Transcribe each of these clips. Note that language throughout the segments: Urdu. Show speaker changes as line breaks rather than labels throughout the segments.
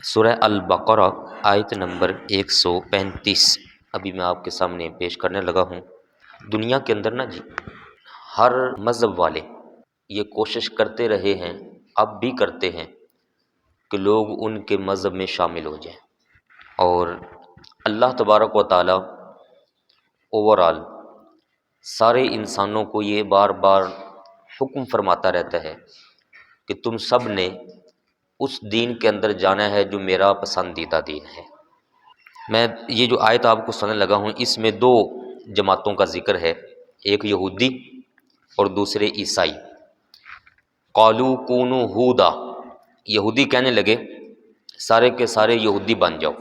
سورہ البقرہ آیت نمبر 135 ابھی میں آپ کے سامنے پیش کرنے لگا ہوں۔ دنیا کے اندر نا جی ہر مذہب والے یہ کوشش کرتے رہے ہیں، اب بھی کرتے ہیں کہ لوگ ان کے مذہب میں شامل ہو جائیں، اور اللہ تبارک و تعالی اوورال سارے انسانوں کو یہ بار بار حکم فرماتا رہتا ہے کہ تم سب نے اس دین کے اندر جانا ہے جو میرا پسندیدہ دین ہے۔ میں یہ جو آیت آپ کو سننے لگا ہوں، اس میں دو جماعتوں کا ذکر ہے، ایک یہودی اور دوسرے عیسائی۔ قالوا کونوا ہودا، یہودی کہنے لگے سارے کے سارے یہودی بن جاؤ،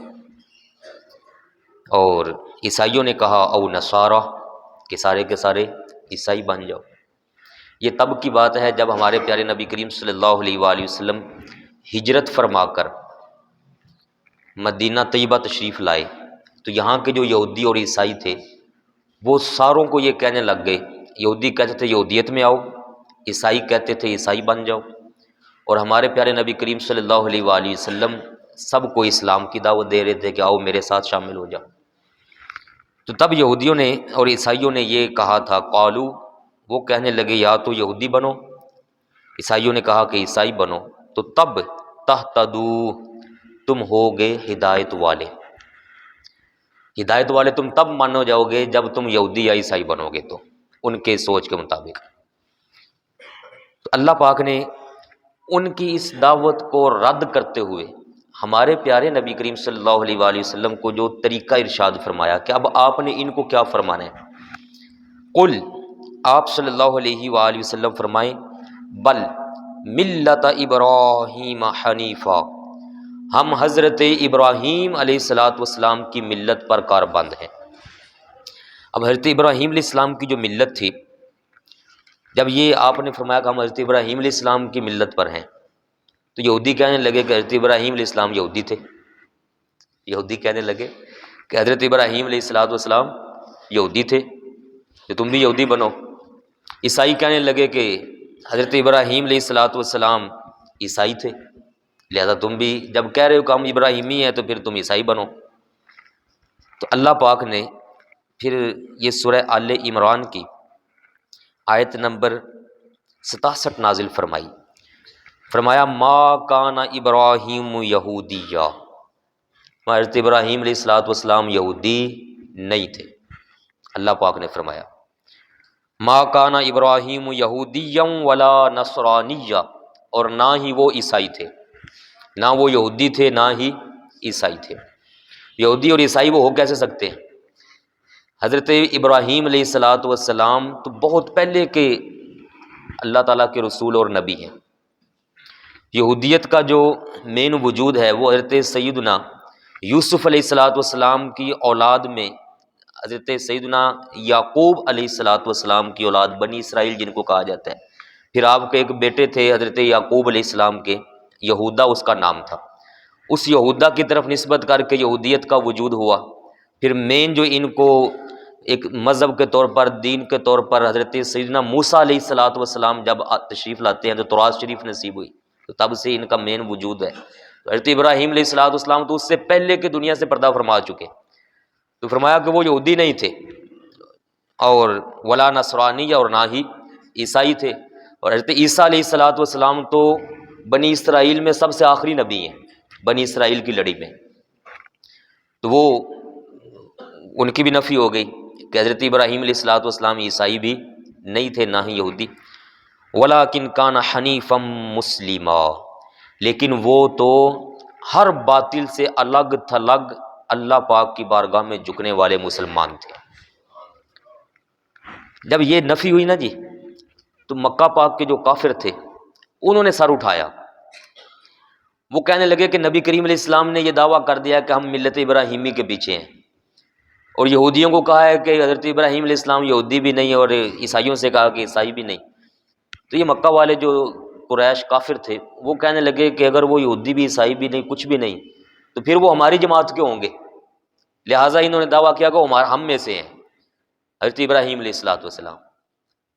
اور عیسائیوں نے کہا او نصارا کہ سارے کے سارے عیسائی بن جاؤ۔ یہ تب کی بات ہے جب ہمارے پیارے نبی کریم صلی اللہ علیہ وآلہ وسلم ہجرت فرما کر مدینہ طیبہ تشریف لائے، تو یہاں کے جو یہودی اور عیسائی تھے وہ ساروں کو یہ کہنے لگ گئے، یہودی کہتے تھے یہودیت میں آؤ، عیسائی کہتے تھے عیسائی بن جاؤ، اور ہمارے پیارے نبی کریم صلی اللہ علیہ وآلہ وسلم سب کو اسلام کی دعوت دے رہے تھے کہ آؤ میرے ساتھ شامل ہو جاؤ۔ تو تب یہودیوں نے اور عیسائیوں نے یہ کہا تھا، قالو، وہ کہنے لگے یا تو یہودی بنو، عیسائیوں نے کہا کہ عیسائی بنو، تو تب تہتدو، تم ہوگے ہدایت والے، ہدایت والے تم تب مانو جاؤ گے جب تم یہودی یا عیسائی بنو گے، تو ان کے سوچ کے مطابق۔ تو اللہ پاک نے ان کی اس دعوت کو رد کرتے ہوئے ہمارے پیارے نبی کریم صلی اللہ علیہ وآلہ وسلم کو جو طریقہ ارشاد فرمایا کہ اب آپ نے ان کو کیا فرمانا ہے۔ قل، آپ صلی اللہ علیہ وآلہ وسلم فرمائیں، بل ملت ابراہیم حنیفا، ہم حضرت ابراہیم علیہ السلام کی ملت پر کاربند ہیں۔ اب حضرت ابراہیم علیہ السلام کی جو ملت تھی، جب یہ آپ نے فرمایا کہ ہم حضرت ابراہیم علیہ السلام کی ملت پر ہیں، تو یہودی کہنے لگے کہ حضرت ابراہیم علیہ السلام یہودی تھے، یہودی کہنے لگے کہ حضرت ابراہیم علیہ السلام یہودی تھے کہ تم بھی یہودی بنو۔ عیسائی کہنے لگے کہ حضرت ابراہیم علیہ السلام عیسائی تھے، لہذا تم بھی جب کہہ رہے ہو کہ ہم ابراہیمی ہیں تو پھر تم عیسائی بنو۔ تو اللہ پاک نے پھر یہ سورہ آل عمران کی آیت نمبر 67 نازل فرمائی، فرمایا ما کان ابراہیم یہودیہ، حضرت ابراہیم علیہ السلام یہودی نہیں تھے۔ اللہ پاک نے فرمایا ما کان ابراہیم یہودیا ولا نصرانیہ، اور نہ ہی وہ عیسائی تھے، نہ وہ یہودی تھے نہ ہی عیسائی تھے۔ یہودی اور عیسائی وہ ہو کیسے سکتے ہیں؟ حضرت ابراہیم علیہ السلام تو بہت پہلے کے اللہ تعالیٰ کے رسول اور نبی ہیں۔ یہودیت کا جو مین وجود ہے وہ حضرت سیدنا یوسف علیہ السلام کی اولاد میں حضرت سیدنا یعقوب علیہ السلام کی اولاد بنی اسرائیل جن کو کہا جاتا ہے۔ پھر آپ کے ایک بیٹے تھے حضرت یعقوب علیہ السلام کے، یہودا اس کا نام تھا، اس یہودا کی طرف نسبت کر کے یہودیت کا وجود ہوا۔ پھر مین جو ان کو ایک مذہب کے طور پر، دین کے طور پر حضرت سیدنا موسیٰ علیہ السلام جب تشریف لاتے ہیں تو تورات شریف نصیب ہوئی، تو تب سے ان کا مین وجود ہے۔ حضرت ابراہیم علیہ السلام تو اس سے پہلے کے دنیا سے پردہ فرما چکے، تو فرمایا کہ وہ یہودی نہیں تھے، اور ولا نصرانی، اور نہ ہی عیسائی تھے۔ اور حضرت عیسیٰ علیہ السلام تو بنی اسرائیل میں سب سے آخری نبی ہیں، بنی اسرائیل کی لڑی میں، تو وہ ان کی بھی نفی ہو گئی کہ حضرت ابراہیم علیہ السلام عیسائی بھی نہیں تھے نہ ہی یہودی۔ وَلَٰكِنْ كَانَ حَنِيفًا مُسْلِمًا، لیکن وہ تو ہر باطل سے الگ تھلگ اللہ پاک کی بارگاہ میں جھکنے والے مسلمان تھے۔ جب یہ نفی ہوئی نا جی، تو مکہ پاک کے جو کافر تھے انہوں نے سر اٹھایا، وہ کہنے لگے کہ نبی کریم علیہ السلام نے یہ دعویٰ کر دیا کہ ہم ملت ابراہیمی کے پیچھے ہیں، اور یہودیوں کو کہا ہے کہ حضرت ابراہیم علیہ السلام یہودی بھی نہیں، اور عیسائیوں سے کہا کہ عیسائی بھی نہیں۔ تو یہ مکہ والے جو قریش کافر تھے وہ کہنے لگے کہ اگر وہ یہودی بھی عیسائی بھی نہیں، کچھ بھی نہیں، تو پھر وہ ہماری جماعت کیوں ہوں گے؟ لہٰذا انہوں نے دعویٰ کیا کہ ہم میں سے ہیں حضرت ابراہیم علیہ السلام۔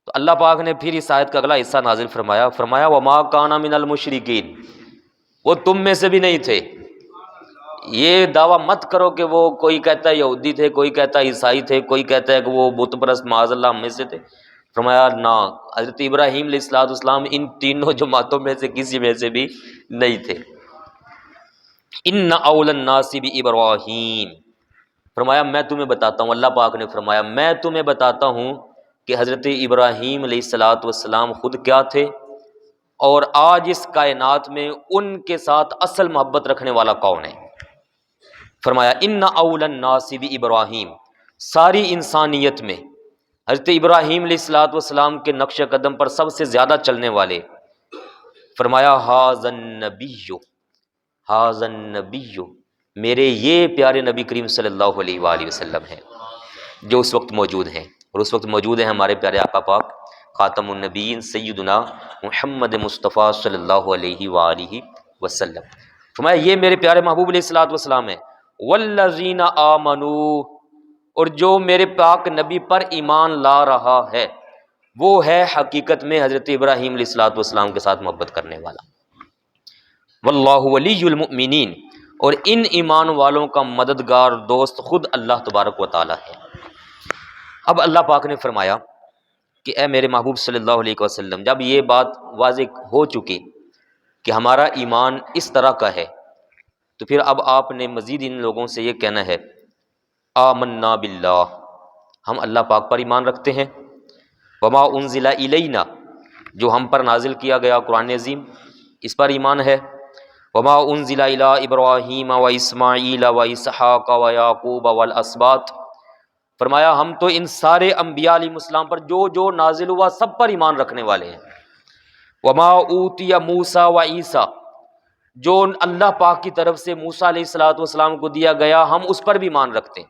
تو اللہ پاک نے پھر اس آیت کا اگلا حصہ نازل فرمایا، وما کان من المشرکین، وہ تم میں سے بھی نہیں تھے، یہ دعویٰ مت کرو کہ وہ کوئی کہتا ہے یہودی تھے، کوئی کہتا ہے عیسائی تھے، کوئی کہتا ہے کہ وہ بت پرست معاذ اللہ ہم میں سے تھے۔ فرمایا نہ، حضرت ابراہیم علیہ السلام ان تینوں جماعتوں میں سے کسی میں سے بھی نہیں تھے۔ ان اول الناس بابراہیم، فرمایا میں تمہیں بتاتا ہوں، اللہ پاک نے فرمایا میں تمہیں بتاتا ہوں کہ حضرت ابراہیم علیہ السلام خود کیا تھے، اور آج اس کائنات میں ان کے ساتھ اصل محبت رکھنے والا کون ہے۔ فرمایا ان اول الناس بابراہیم، ساری انسانیت میں حضرت ابراہیم علیہ السلام کے نقش قدم پر سب سے زیادہ چلنے والے، فرمایا ھذا النبی، ھذا النبی، میرے یہ پیارے نبی کریم صلی اللہ علیہ وآلہ وسلم ہیں جو اس وقت موجود ہیں، اور اس وقت موجود ہیں ہمارے پیارے آقا پاک خاتم النبیین سیدنا محمد مصطفیٰ صلی اللہ علیہ وآلہ وسلم۔ فرمایا یہ میرے پیارے محبوب علیہ السلام ہیں، والذین آمنوا، اور جو میرے پاک نبی پر ایمان لا رہا ہے وہ ہے حقیقت میں حضرت ابراہیم علیہ السلام کے ساتھ محبت کرنے والا۔ واللہ ولی المؤمنین، اور ان ایمان والوں کا مددگار دوست خود اللہ تبارک و تعالی ہے۔ اب اللہ پاک نے فرمایا کہ اے میرے محبوب صلی اللہ علیہ وسلم، جب یہ بات واضح ہو چکی کہ ہمارا ایمان اس طرح کا ہے، تو پھر اب آپ نے مزید ان لوگوں سے یہ کہنا ہے آمنا باللہ، ہم اللہ پاک پر ایمان رکھتے ہیں، وما انزل الینا، جو ہم پر نازل کیا گیا قرآن عظیم اس پر ایمان ہے، وما انزل الی ابراہیم و اسماعیل و اسحاق و یعقوب والاسباط، فرمایا ہم تو ان سارے انبیاء علیہ السلام پر جو جو نازل ہوا سب پر ایمان رکھنے والے ہیں، وما اوتی موسیٰ و عیسیٰ، جو اللہ پاک کی طرف سے موسیٰ علیہ السلام کو دیا گیا ہم اس پر بھی ایمان رکھتے ہیں،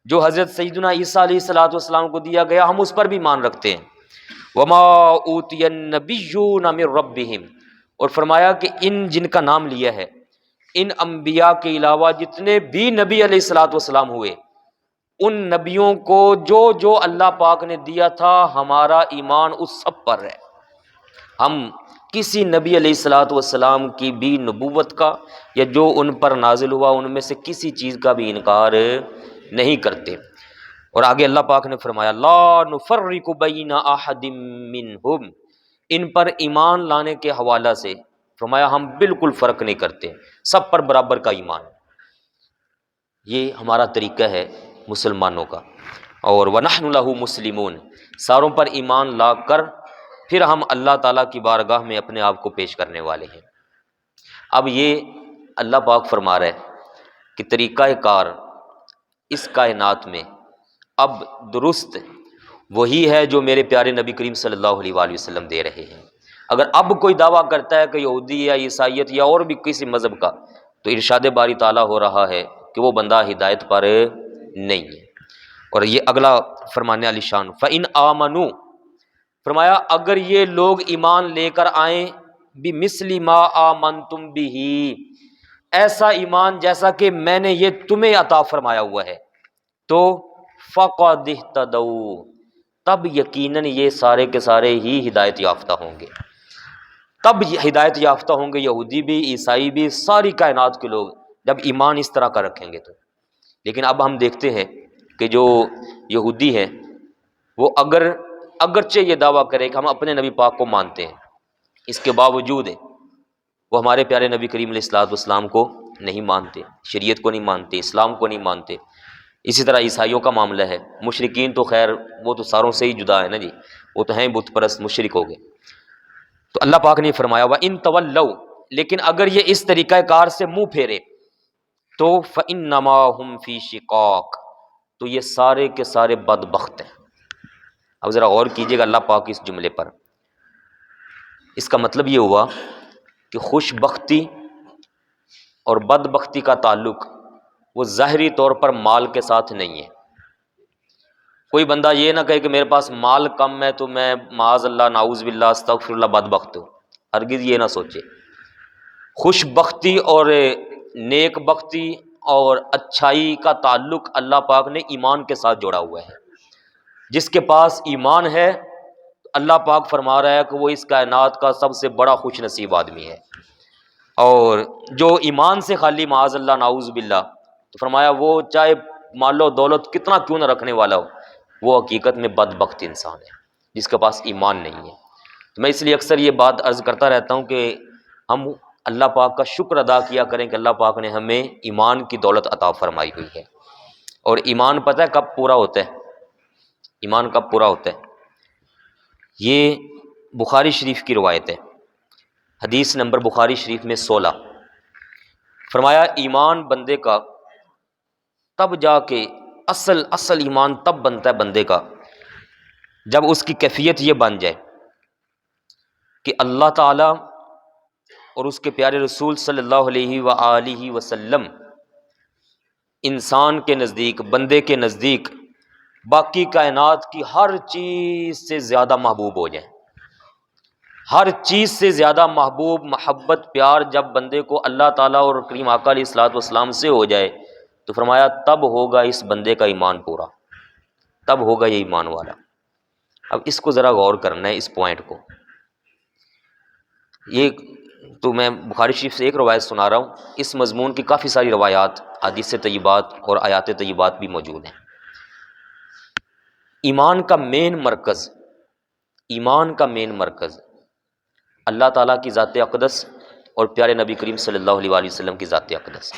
جو حضرت سیدنا عیسیٰ علیہ السلام کو دیا گیا ہم اس پر بھی ایمان رکھتے ہیں، وما اوتی النبیون من ربہم، اور فرمایا کہ ان جن کا نام لیا ہے ان انبیاء کے علاوہ جتنے بھی نبی علیہ السلام ہوئے، ان نبیوں کو جو جو اللہ پاک نے دیا تھا ہمارا ایمان اس سب پر ہے، ہم کسی نبی علیہ السلام کی بھی نبوت کا یا جو ان پر نازل ہوا ان میں سے کسی چیز کا بھی انکار نہیں کرتے۔ اور آگے اللہ پاک نے فرمایا لا نفرق بین احد منہم، ان پر ایمان لانے کے حوالہ سے فرمایا ہم بالکل فرق نہیں کرتے، سب پر برابر کا ایمان، یہ ہمارا طریقہ ہے مسلمانوں کا۔ اور وَنَحْنُ لَهُ مُسْلِمُونَ، ساروں پر ایمان لا کر پھر ہم اللہ تعالیٰ کی بارگاہ میں اپنے آپ کو پیش کرنے والے ہیں۔ اب یہ اللہ پاک فرما رہا ہے کہ طریقہ کار اس کائنات میں اب درست وہی ہے جو میرے پیارے نبی کریم صلی اللہ علیہ وآلہ وسلم دے رہے ہیں۔ اگر اب کوئی دعویٰ کرتا ہے کہ یہودی یا عیسائیت یا اور بھی کسی مذہب کا، تو ارشاد باری تعالیٰ ہو رہا ہے کہ وہ بندہ ہدایت پر نہیں ہے۔ اور یہ اگلا فرمانے علی شان فَإِنْ آمَنُوا، فرمایا اگر یہ لوگ ایمان لے کر آئیں بِمِثْلِ مَا آمَنْتُمْ بِهِ، ایسا ایمان جیسا کہ میں نے یہ تمہیں عطا فرمایا ہوا ہے، تو فَقَدِ اهْتَدَوْا، تب یقیناً یہ سارے کے سارے ہی ہدایت یافتہ ہوں گے، تب ہدایت یافتہ ہوں گے یہودی بھی عیسائی بھی، ساری کائنات کے لوگ جب ایمان اس طرح کا رکھیں گے تو۔ لیکن اب ہم دیکھتے ہیں کہ جو یہودی ہیں وہ اگرچہ یہ دعویٰ کرے کہ ہم اپنے نبی پاک کو مانتے ہیں، اس کے باوجود وہ ہمارے پیارے نبی کریم علیہ السلام کو نہیں مانتے، شریعت کو نہیں مانتے، اسلام کو نہیں مانتے۔ اسی طرح عیسائیوں کا معاملہ ہے، مشرکین تو خیر وہ تو ساروں سے ہی جدا ہے نا جی، وہ تو ہیں بت پرست مشرک ہو گئے۔ تو اللہ پاک نے فرمایا وَإِن تَوَلَّوْا، لیکن اگر یہ اس طریقہ کار سے منہ پھیرے تو فَإِنَّمَا هُمْ فِي شِقَاقٍ، تو یہ سارے کے سارے بدبخت ہیں۔ اب ذرا غور کیجئے گا اللہ پاک اس جملے پر، اس کا مطلب یہ ہوا کہ خوش بختی اور بدبختی کا تعلق وہ ظاہری طور پر مال کے ساتھ نہیں ہے۔ کوئی بندہ یہ نہ کہے کہ میرے پاس مال کم ہے تو میں معاذ اللہ نعوذ باللہ استغفر اللہ بدبخت ہوں، ہرگز یہ نہ سوچے۔ خوش بختی اور نیک بختی اور اچھائی کا تعلق اللہ پاک نے ایمان کے ساتھ جوڑا ہوا ہے۔ جس کے پاس ایمان ہے اللہ پاک فرما رہا ہے کہ وہ اس کائنات کا سب سے بڑا خوش نصیب آدمی ہے۔ اور جو ایمان سے خالی معاذ اللہ نعوذ باللہ، تو فرمایا وہ چاہے مال و دولت کتنا کیوں نہ رکھنے والا ہو، وہ حقیقت میں بدبخت انسان ہے جس کے پاس ایمان نہیں ہے۔ تو میں اس لیے اکثر یہ بات عرض کرتا رہتا ہوں کہ ہم اللہ پاک کا شکر ادا کیا کریں کہ اللہ پاک نے ہمیں ایمان کی دولت عطا فرمائی ہوئی ہے۔ اور ایمان پتہ ہے کب پورا ہوتا ہے؟ ایمان کب پورا ہوتا ہے؟ یہ بخاری شریف کی روایت ہے، حدیث نمبر بخاری شریف میں 16۔ فرمایا ایمان بندے کا تب جا کے اصل ایمان تب بنتا ہے بندے کا جب اس کی کیفیت یہ بن جائے کہ اللہ تعالی اور اس کے پیارے رسول صلی اللہ علیہ وآلہ وسلم انسان کے نزدیک، بندے کے نزدیک باقی کائنات کی ہر چیز سے زیادہ محبوب ہو جائیں۔ ہر چیز سے زیادہ محبوب، محبت، پیار جب بندے کو اللہ تعالیٰ اور کریم آقا علیہ الصلوۃ والسلام سے ہو جائے تو فرمایا تب ہوگا اس بندے کا ایمان پورا، تب ہوگا یہ ایمان والا۔ اب اس کو ذرا غور کرنا ہے، اس پوائنٹ کو۔ یہ تو میں بخاری شریف سے ایک روایت سنا رہا ہوں، اس مضمون کی کافی ساری روایات، حدیث طیبات اور آیات طیبات بھی موجود ہیں۔ ایمان کا مین مرکز، ایمان کا مین مرکز اللہ تعالیٰ کی ذات اقدس اور پیارے نبی کریم صلی اللہ علیہ وآلہ وسلم کی ذات اقدس۔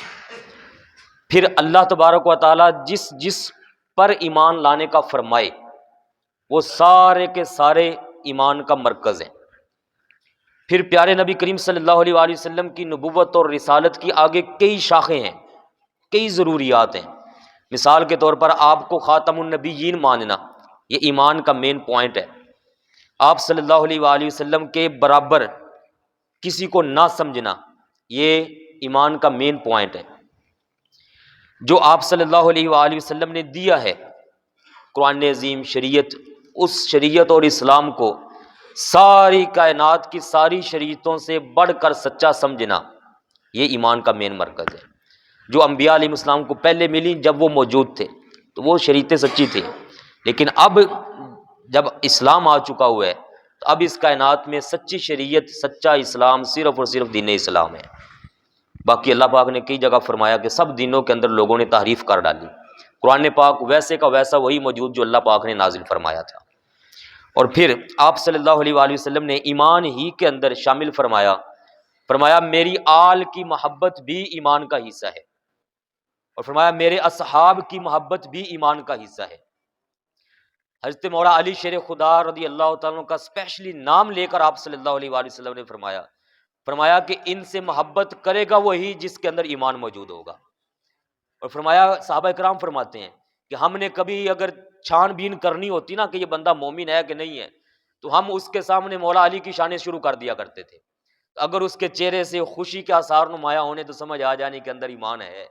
پھر اللہ تبارک و تعالیٰ جس پر ایمان لانے کا فرمائے وہ سارے کے سارے ایمان کا مرکز ہیں۔ پھر پیارے نبی کریم صلی اللہ علیہ وآلہ وسلم کی نبوت اور رسالت کی آگے کئی شاخیں ہیں، کئی ضروریات ہیں۔ مثال کے طور پر آپ کو خاتم النبیین ماننا، یہ ایمان کا مین پوائنٹ ہے۔ آپ صلی اللہ علیہ وآلہ وسلم کے برابر کسی کو نہ سمجھنا، یہ ایمان کا مین پوائنٹ ہے۔ جو آپ صلی اللہ علیہ وآلہ وسلم نے دیا ہے قرآن عظیم، شریعت، اس شریعت اور اسلام کو ساری کائنات کی ساری شریعتوں سے بڑھ کر سچا سمجھنا، یہ ایمان کا مین مرکز ہے۔ جو انبیاء علیہ السلام کو پہلے ملی جب وہ موجود تھے تو وہ شریعتیں سچی تھی، لیکن اب جب اسلام آ چکا ہوا ہے تو اب اس کائنات میں سچی شریعت، سچا اسلام صرف اور صرف دین اسلام ہے۔ باقی اللہ پاک نے کئی جگہ فرمایا کہ سب دینوں کے اندر لوگوں نے تحریف کر ڈالی، قرآن پاک ویسے کا ویسا وہی موجود جو اللہ پاک نے نازل فرمایا تھا۔ اور پھر آپ صلی اللہ علیہ وآلہ وسلم نے ایمان ہی کے اندر شامل فرمایا میری آل کی محبت بھی ایمان کا حصہ ہے، اور فرمایا میرے اصحاب کی محبت بھی ایمان کا حصہ ہے۔ حضرت مولا علی شیر خدا رضی اللہ تعالیٰ عنہ کا اسپیشلی نام لے کر آپ صلی اللہ علیہ وآلہ وسلم نے فرمایا کہ ان سے محبت کرے گا وہی جس کے اندر ایمان موجود ہوگا۔ اور فرمایا صحابہ کرام فرماتے ہیں کہ ہم نے کبھی اگر چھان بین کرنی ہوتی نا کہ یہ بندہ مومن ہے کہ نہیں ہے تو ہم اس کے سامنے مولا علی کی شانیں شروع کر دیا کرتے تھے۔ اگر اس کے چہرے سے خوشی کے آثار نمایاں ہونے تو سمجھ آ جانے کے اندر ایمان ہے،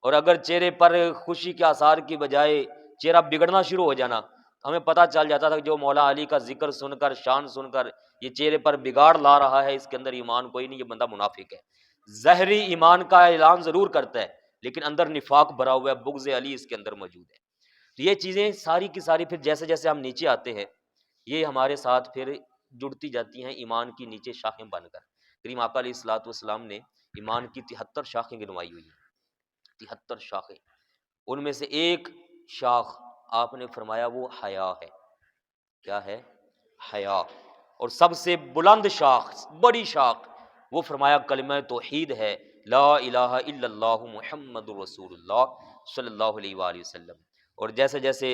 اور اگر چہرے پر خوشی کے آثار کی بجائے چہرہ بگڑنا شروع ہو جانا ہمیں پتہ چل جاتا تھا کہ جو مولا علی کا ذکر سن کر، شان سن کر یہ چہرے پر بگاڑ لا رہا ہے، اس کے اندر ایمان کوئی نہیں، یہ بندہ منافق ہے۔ ظاہری ایمان کا اعلان ضرور کرتا ہے لیکن اندر نفاق بھرا ہوا ہے، بغض علی اس کے اندر موجود ہے۔ تو یہ چیزیں ساری کی ساری پھر جیسے جیسے ہم نیچے آتے ہیں یہ ہمارے ساتھ پھر جڑتی جاتی ہیں ایمان کی نیچے شاخیں بن کر۔ کریم آقا علیہ الصلوۃ والسلام نے ایمان کی 73 شاخیں گنوائی ہوئی ہیں، 73 شاخیں۔ ان میں سے ایک شاخ آپ نے فرمایا وہ حیا ہے۔ کیا ہے؟ حیا۔ اور سب سے بلند شاخ، بڑی شاخ، وہ فرمایا کلمہ توحید ہے، لا الہ الا اللہ محمد رسول اللہ صلی اللہ علیہ وآلہ وسلم۔ اور جیسے جیسے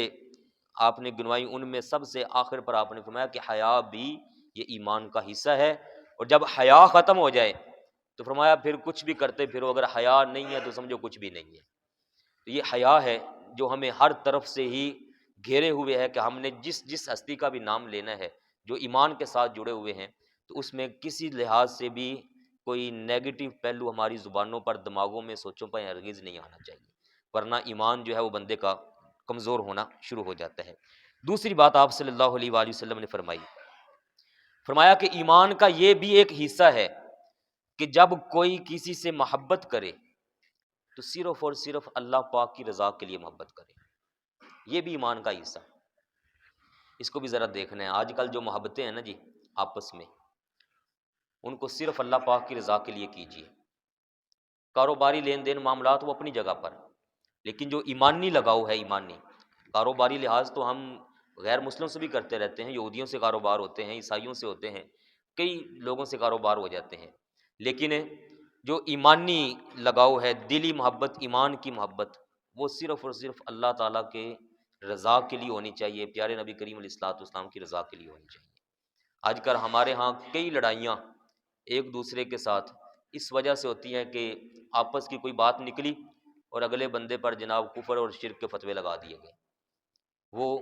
آپ نے گنوائی ان میں سب سے آخر پر آپ نے فرمایا کہ حیا بھی یہ ایمان کا حصہ ہے، اور جب حیا ختم ہو جائے تو فرمایا پھر کچھ بھی کرتے پھرو، اگر حیا نہیں ہے تو سمجھو کچھ بھی نہیں ہے۔ تو یہ حیا ہے جو ہمیں ہر طرف سے ہی گھیرے ہوئے ہے کہ ہم نے جس ہستی کا بھی نام لینا ہے جو ایمان کے ساتھ جڑے ہوئے ہیں تو اس میں کسی لحاظ سے بھی کوئی نیگیٹو پہلو ہماری زبانوں پر، دماغوں میں، سوچوں پر ہرگز نہیں آنا چاہیے، ورنہ ایمان جو ہے وہ بندے کا کمزور ہونا شروع ہو جاتا ہے۔ دوسری بات آپ صلی اللہ علیہ وآلہ وسلم نے فرمایا کہ ایمان کا یہ بھی ایک حصہ ہے کہ جب کوئی کسی سے محبت کرے تو صرف اور صرف اللہ پاک کی رضا کے لیے محبت کرے، یہ بھی ایمان کا حصہ۔ اس کو بھی ذرا دیکھنا ہے، آج کل جو محبتیں ہیں نا جی آپس میں، ان کو صرف اللہ پاک کی رضا کے لیے کیجیے۔ کاروباری لین دین معاملات وہ اپنی جگہ پر، لیکن جو ایمانی لگاؤ ہے، ایمانی کاروباری لحاظ تو ہم غیر مسلم سے بھی کرتے رہتے ہیں، یہودیوں سے کاروبار ہوتے ہیں، عیسائیوں سے ہوتے ہیں، کئی لوگوں سے کاروبار ہو جاتے ہیں، لیکن جو ایمانی لگاؤ ہے، دلی محبت، ایمان کی محبت، وہ صرف اور صرف اللہ تعالیٰ کے رضا کے لیے ہونی چاہیے، پیارے نبی کریم علیہ الصلوۃ والسلام کی رضا کے لیے ہونی چاہیے۔ آج کل ہمارے ہاں کئی لڑائیاں ایک دوسرے کے ساتھ اس وجہ سے ہوتی ہیں کہ آپس کی کوئی بات نکلی اور اگلے بندے پر جناب کفر اور شرک کے فتوے لگا دیے گئے۔ وہ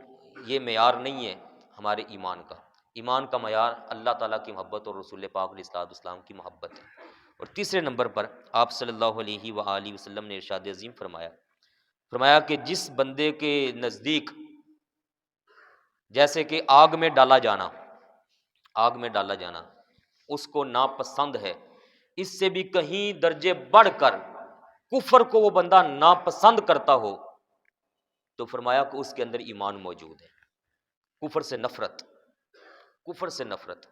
یہ معیار نہیں ہے ہمارے ایمان کا۔ ایمان کا معیار اللہ تعالیٰ کی محبت اور رسول پاک علیہ الصلوۃ والسلام کی محبت ہے۔ اور تیسرے نمبر پر آپ صلی اللہ علیہ وآلہ وسلم نے ارشاد عظیم فرمایا کہ جس بندے کے نزدیک جیسے کہ آگ میں ڈالا جانا اس کو ناپسند ہے، اس سے بھی کہیں درجے بڑھ کر کفر کو وہ بندہ ناپسند کرتا ہو، تو فرمایا کہ اس کے اندر ایمان موجود ہے۔ کفر سے نفرت،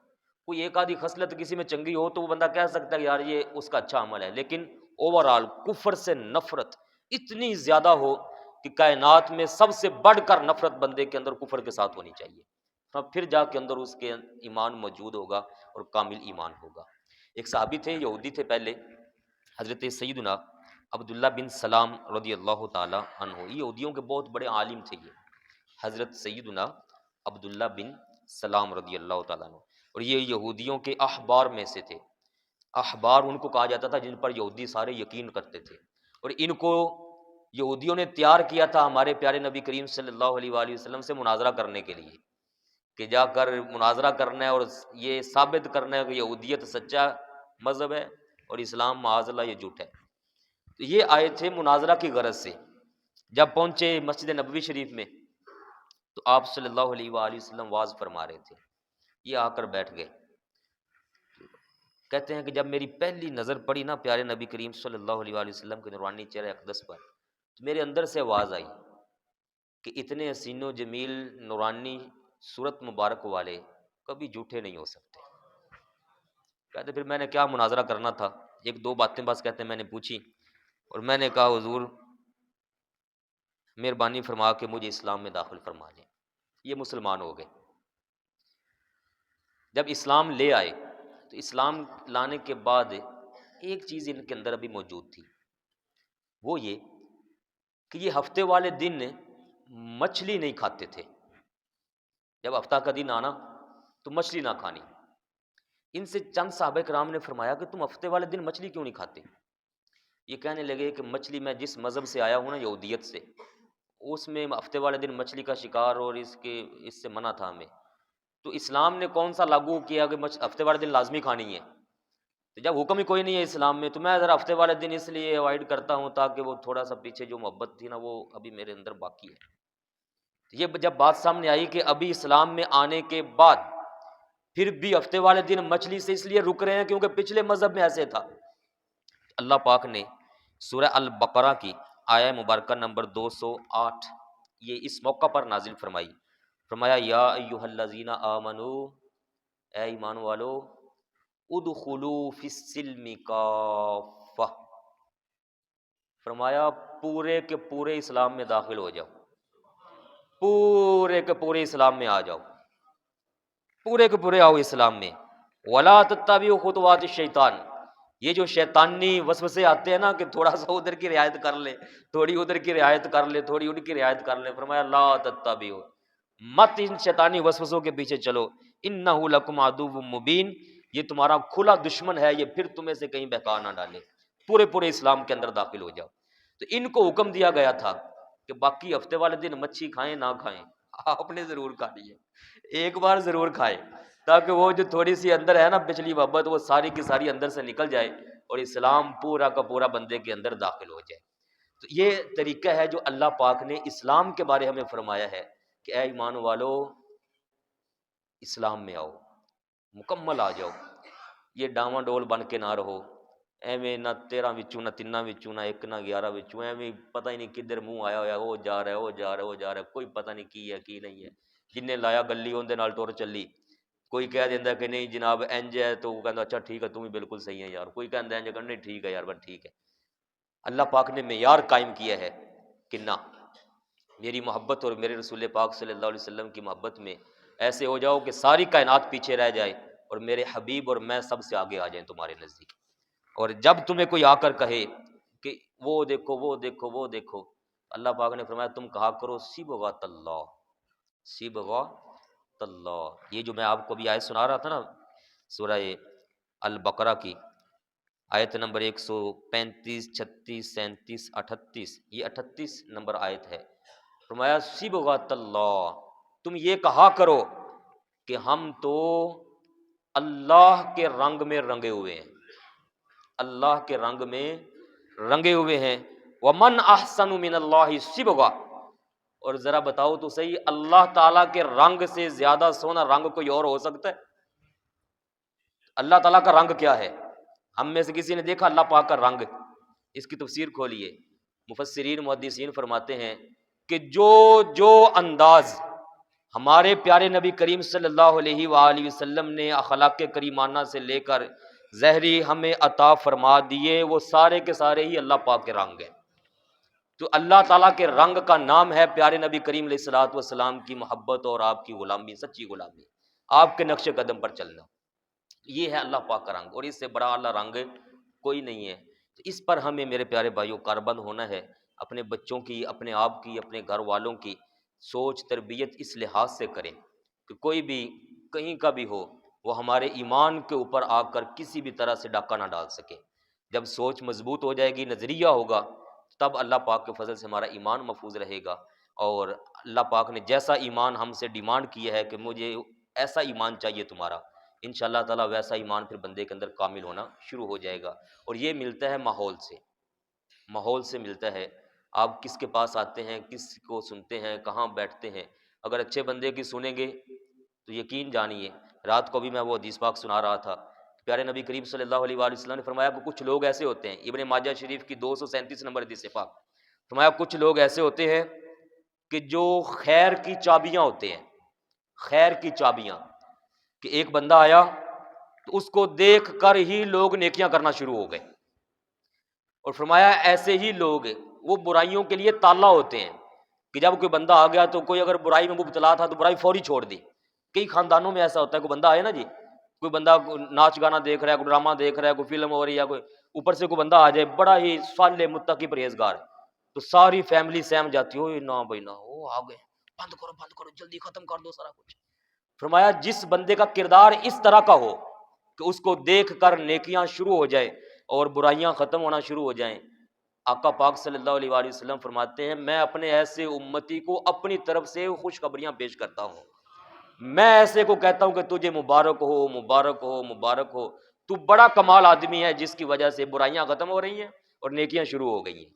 کوئی ایک آدھی خصلت کسی میں چنگی ہو تو وہ بندہ کہہ سکتا ہے یار یہ اس کا اچھا عمل ہے، لیکن اوورآل کفر سے نفرت اتنی زیادہ ہو کہ کائنات میں سب سے بڑھ کر نفرت بندے کے اندر کفر کے ساتھ ہونی چاہیے، پھر جا کے اندر اس کے ایمان موجود ہوگا اور کامل ایمان ہوگا۔ ایک صحابی تھے، یہودی تھے پہلے، حضرت سیدنا عبداللہ بن سلام رضی اللہ تعالی عنہ، یہ یہودیوں کے بہت بڑے عالم تھے، یہ حضرت سیدنا عبداللہ بن سلام رضی اللہ تعالیٰ عنہ، اور یہ یہودیوں کے احبار میں سے تھے۔ احبار ان کو کہا جاتا تھا جن پر یہودی سارے یقین کرتے تھے، اور ان کو یہودیوں نے تیار کیا تھا ہمارے پیارے نبی کریم صلی اللہ علیہ وآلہ وسلم سے مناظرہ کرنے کے لیے، کہ جا کر مناظرہ کرنا ہے اور یہ ثابت کرنا ہے کہ یہودیت سچا مذہب ہے اور اسلام معاذ اللہ یہ جھوٹ ہے۔ تو یہ آئے تھے مناظرہ کی غرض سے، جب پہنچے مسجد نبوی شریف میں تو آپ صلی اللہ علیہ وآلہ وسلم واز فرما رہے تھے، یہ آ کر بیٹھ گئے۔ کہتے ہیں کہ جب میری پہلی نظر پڑی نا پیارے نبی کریم صلی اللہ علیہ وآلہ وسلم کے نورانی چہرہ اقدس پر، تو میرے اندر سے آواز آئی کہ اتنے حسین و جمیل نورانی صورت مبارک والے کبھی جھوٹے نہیں ہو سکتے۔ کہتے پھر میں نے کیا مناظرہ کرنا تھا، ایک دو باتیں بس کہتے ہیں میں نے پوچھی، اور میں نے کہا حضور مہربانی فرما کے مجھے اسلام میں داخل فرما لیں۔ یہ مسلمان ہو گئے۔ جب اسلام لے آئے تو اسلام لانے کے بعد ایک چیز ان کے اندر ابھی موجود تھی، وہ یہ کہ یہ ہفتے والے دن مچھلی نہیں کھاتے تھے۔ جب ہفتہ کا دن آنا تو مچھلی نہ کھانی۔ ان سے چند صحابہ کرام نے فرمایا کہ تم ہفتے والے دن مچھلی کیوں نہیں کھاتے؟ یہ کہنے لگے کہ مچھلی میں جس مذہب سے آیا ہوں نا، یہودیت سے، اس میں ہفتے والے دن مچھلی کا شکار اور اس سے منع تھا ہمیں، تو اسلام نے کون سا لاگو کیا کہ ہفتے والے دن لازمی کھانی ہے؟ تو جب حکم ہی کوئی نہیں ہے اسلام میں، تو میں ذرا ہفتے والے دن اس لیے اوائڈ کرتا ہوں تاکہ وہ تھوڑا سا پیچھے جو محبت تھی نا وہ ابھی میرے اندر باقی ہے۔ یہ جب بات سامنے آئی کہ ابھی اسلام میں آنے کے بعد پھر بھی ہفتے والے دن مچھلی سے اس لیے رک رہے ہیں کیونکہ پچھلے مذہب میں ایسے تھا، اللہ پاک نے سورہ البقرہ کی آیہ مبارکہ نمبر 208 یہ اس موقع پر نازل فرمایا یا ایھا الذین آمنو، اے ایمان والو، ادخلوا فی السلم کافہ، فرمایا پورے کے پورے اسلام میں داخل ہو جاؤ، پورے کے پورے اسلام میں آ جاؤ، پورے کے پورے آؤ اسلام میں۔ ولا تتبعوا خطوات الشیطان، یہ جو شیطانی وسوسے آتے ہیں نا کہ تھوڑا سا ادھر کی رعایت کر لے، تھوڑی ادھر کی رعایت کر لے، تھوڑی ان کی رعایت کر لے، فرمایا لا تتبعوا، مت ان شیطانی وسوسوں کے پیچھے چلو، انہ لکم عدو مبین، یہ تمہارا کھلا دشمن ہے، یہ پھر تمہیں سے کہیں بہکا نہ ڈالے، پورے پورے اسلام کے اندر داخل ہو جاؤ۔ تو ان کو حکم دیا گیا تھا کہ باقی ہفتے والے دن مچھی کھائیں نہ کھائیں، آپ نے ضرور کھانی ہے، ایک بار ضرور کھائیں، تاکہ وہ جو تھوڑی سی اندر ہے نا پچھلی محبت وہ ساری کی ساری اندر سے نکل جائے اور اسلام پورا کا پورا بندے کے اندر داخل ہو جائے۔ تو یہ طریقہ ہے جو اللہ پاک نے اسلام کے بارے ہمیں فرمایا ہے کہ اے ایمان والو اسلام میں آؤ، مکمل آ جاؤ، یہ ڈاواں ڈول بن کے نہ رہو، ایویں نہ 13 وچوں نہ 3 وچوں نہ 1 نہ 11 وچوں، ایویں پتہ ہی نہیں کدھر منہ آیا ہوا، وہ جا رہا ہے وہ جا رہا ہے وہ جا رہا ہے، کوئی پتہ نہیں کی ہے کی نہیں ہے، جنہیں لایا گلی اون دے نال ٹر چلی، کوئی کہہ دینا کہ نہیں جناب انج ہے تو وہ کہنا اچھا ٹھیک ہے تم بھی بالکل صحیح ہے یار، کوئی کہنا انج نہیں ٹھیک ہے یار بس ٹھیک ہے۔ اللہ پاک نے معیار قائم کیا ہے کہ نہ، میری محبت اور میرے رسول پاک صلی اللہ علیہ وسلم کی محبت میں ایسے ہو جاؤ کہ ساری کائنات پیچھے رہ جائے اور میرے حبیب اور میں سب سے آگے آ جائیں تمہارے نزدیک۔ اور جب تمہیں کوئی آ کر کہے کہ وہ دیکھو وہ دیکھو وہ دیکھو، اللہ پاک نے فرمایا تم کہا کرو صبغۃ اللہ، صبغۃ اللہ۔ یہ جو میں آپ کو ابھی آیت سنا رہا تھا نا سورہ البقرہ کی آیت نمبر 135 36 37 38، یہ 38 نمبر آیت ہے۔ فرمایا صبغۃ اللہ، تم یہ کہا کرو کہ ہم تو اللہ کے رنگ میں رنگے ہوئے ہیں، اللہ کے رنگ میں رنگے ہوئے ہیں۔ ومن احسن من اللہ صبغہ، اور ذرا بتاؤ تو صحیح اللہ تعالیٰ کے رنگ سے زیادہ سونا رنگ کوئی اور ہو سکتا ہے؟ اللہ تعالیٰ کا رنگ کیا ہے؟ ہم میں سے کسی نے دیکھا اللہ پاک کا رنگ؟ اس کی تفسیر کھولیے، مفسرین محدثین فرماتے ہیں کہ جو انداز ہمارے پیارے نبی کریم صلی اللہ علیہ وآلہ وسلم نے اخلاق کریمانہ سے لے کر ظہری ہمیں عطا فرما دیے، وہ سارے کے سارے ہی اللہ پاک کے رنگ ہیں۔ تو اللہ تعالیٰ کے رنگ کا نام ہے پیارے نبی کریم علیہ الصلوۃ والسلام کی محبت اور آپ کی غلامی، سچی غلامی، آپ کے نقش قدم پر چلنا، یہ ہے اللہ پاک کا رنگ، اور اس سے بڑا اعلیٰ رنگ کوئی نہیں ہے۔ تو اس پر ہمیں میرے پیارے بھائیوں کاربند ہونا ہے، اپنے بچوں کی، اپنے آپ کی، اپنے گھر والوں کی سوچ تربیت اس لحاظ سے کریں کہ کوئی بھی کہیں کا بھی ہو وہ ہمارے ایمان کے اوپر آ کر کسی بھی طرح سے ڈاکہ نہ ڈال سکے۔ جب سوچ مضبوط ہو جائے گی، نظریہ ہوگا، تب اللہ پاک کے فضل سے ہمارا ایمان محفوظ رہے گا، اور اللہ پاک نے جیسا ایمان ہم سے ڈیمانڈ کیا ہے کہ مجھے ایسا ایمان چاہیے تمہارا، انشاءاللہ تعالیٰ ویسا ایمان پھر بندے کے اندر کامل ہونا شروع ہو جائے گا۔ اور یہ ملتا ہے ماحول سے، ماحول سے ملتا ہے، آپ کس کے پاس آتے ہیں، کس کو سنتے ہیں، کہاں بیٹھتے ہیں۔ اگر اچھے بندے کی سنیں گے تو یقین جانیے، رات کو بھی میں وہ حدیث پاک سنا رہا تھا، پیارے نبی کریم صلی اللہ علیہ وآلہ وسلم نے فرمایا کہ کچھ لوگ ایسے ہوتے ہیں، ابن ماجہ شریف کی 237 نمبر حدیث پاک، فرمایا کچھ لوگ ایسے ہوتے ہیں کہ جو خیر کی چابیاں ہوتے ہیں، خیر کی چابیاں، کہ ایک بندہ آیا تو اس کو دیکھ کر ہی لوگ نیکیاں کرنا شروع ہو گئے، اور فرمایا ایسے ہی لوگ وہ برائیوں کے لیے تالا ہوتے ہیں، کہ جب کوئی بندہ آ گیا تو کوئی اگر برائی میں مبتلا تھا تو برائی فوری چھوڑ دی۔ کئی خاندانوں میں ایسا ہوتا ہے، کوئی بندہ آئے نا جی، کوئی بندہ ناچ گانا دیکھ رہا ہے، کوئی ڈرامہ دیکھ رہا ہے، کوئی فلم ہو رہی ہے، کوئی اوپر سے کوئی بندہ آ جائے بڑا ہی صالح متقی پرہیزگار، تو ساری فیملی سہم جاتی ہو، نہ بھائی نہ، وہ آ گئے، بند کرو جلدی ختم کر دو سارا کچھ۔ فرمایا جس بندے کا کردار اس طرح کا ہو کہ اس کو دیکھ کر نیکیاں شروع ہو جائے اور برائیاں ختم ہونا شروع ہو جائیں، آقا پاک صلی اللہ علیہ وآلہ وسلم فرماتے ہیں میں اپنے ایسے امتی کو اپنی طرف سے خوشخبریاں پیش کرتا ہوں، میں ایسے کو کہتا ہوں کہ تجھے مبارک ہو مبارک ہو مبارک ہو، تو بڑا کمال آدمی ہے جس کی وجہ سے برائیاں ختم ہو رہی ہیں اور نیکیاں شروع ہو گئی ہیں۔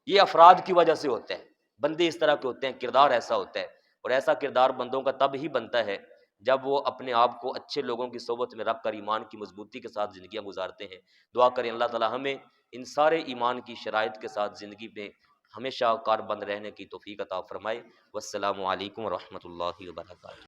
یہ افراد کی وجہ سے ہوتا ہے، بندے اس طرح کے ہوتے ہیں، کردار ایسا ہوتا ہے، اور ایسا کردار بندوں کا تب ہی بنتا ہے جب وہ اپنے آپ کو اچھے لوگوں کی صحبت میں رکھ کر ایمان کی مضبوطی کے ساتھ زندگیاں گزارتے ہیں۔ دعا کریں اللہ تعالی ہمیں ان سارے ایمان کی شرائط کے ساتھ زندگی میں ہمیشہ کاربند رہنے کی توفیق عطا فرمائے۔ والسلام علیکم ورحمۃ اللہ وبرکاتہ۔